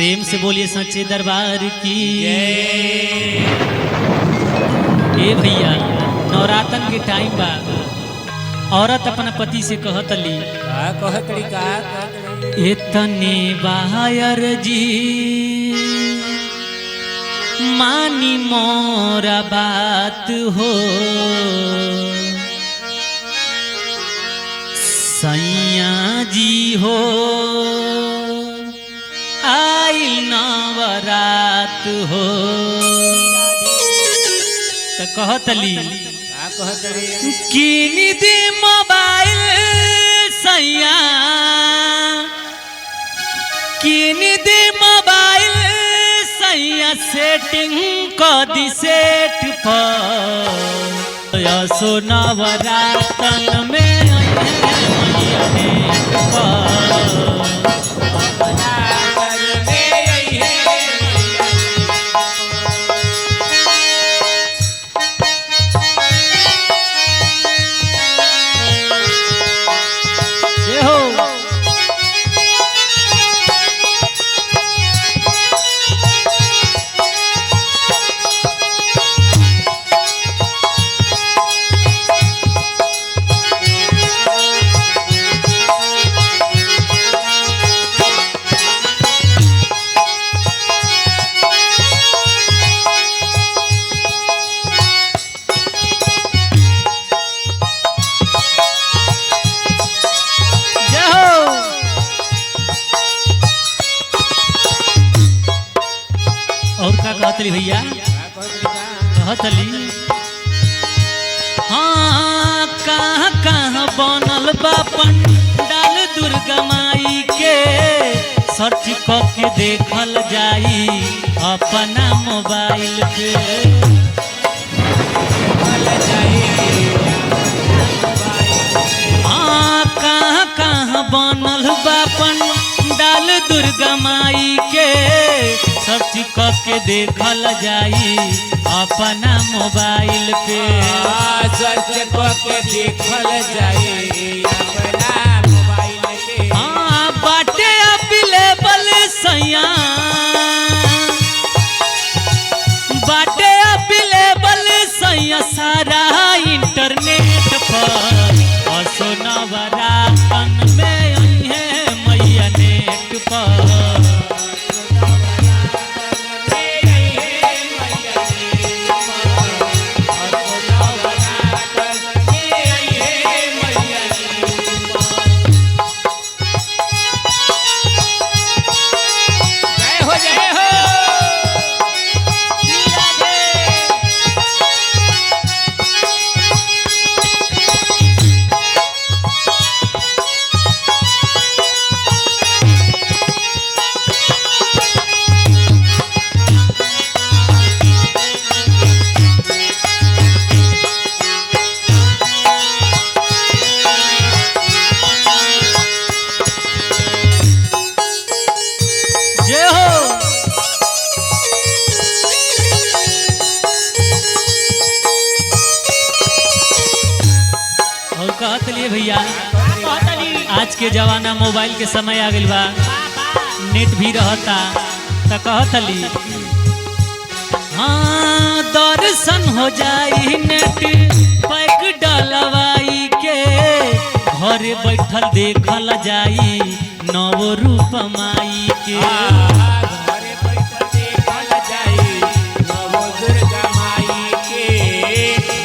प्रेम से बोलिए सच्चे दरबार की। ए भैया नवरातन के टाइम बा, औरत अपना पति से कहतली इतने बाहर जी मानी मोरा बात हो, सैया जी हो आई नवरात हो। तो कहतली किन दी मोबाइल सैया, किन दी मोबाइल सैया सेटिंग कर दी सेट पर, यसो नवरातन में और का कहतली भैया कहतली हाँ कहाँ कहाँ बनल बा पंडाल दुर्गा माई के, सर्च करके देखल जाई अपना मोबाइल पे। हाँ कहाँ कहाँ बनल बा पंडाल दुर्गा माई के, सर्च करके देखल जाई अपना मोबाइल पे। सर्च करके देखल जाई अपना मोबाइल पे। हाँ बाटे अवेलेबल सैया, बाटे अवेलेबल सैया सारा इंटरनेट पर, असो नवरातन में है मैया नेट पर। कहतलिए भैया आज के जमाना मोबाइल के समय आ गइल बा, नेट भी रहता तो कहतली हाँ दर्शन हो जाई नेट पैक डलवाई के, घरे बैठल देखल जाई नव रूप माई के। घरे बैठल देखल जाई नव दुर्गा माई के,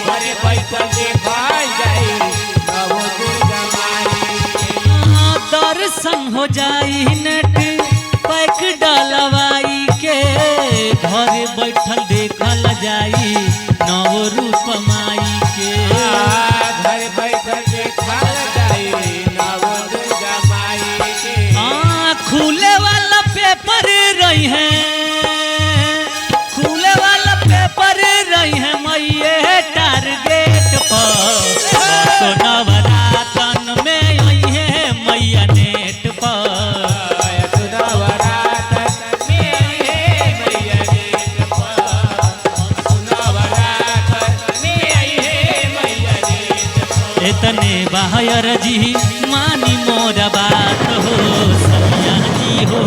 घरे बैठल देखल जाई दर्शन हो जाई नेट पैक डलवाई के, घरे बैठल देखल जाई नव रूप माई के। घरे बैठल देखल जाई नव दुर्गा माई के। खुले वाला पेपर रही है, खुले वाला पेपर रही है मैये टारगेट पर, तो नवरातन में मैया नेट पर। नवरातन में है मैया नेट पर, नवरातन में है मैया नेट पर। इतने बाहर जी मानी मोरा बात हो, सैया जी हो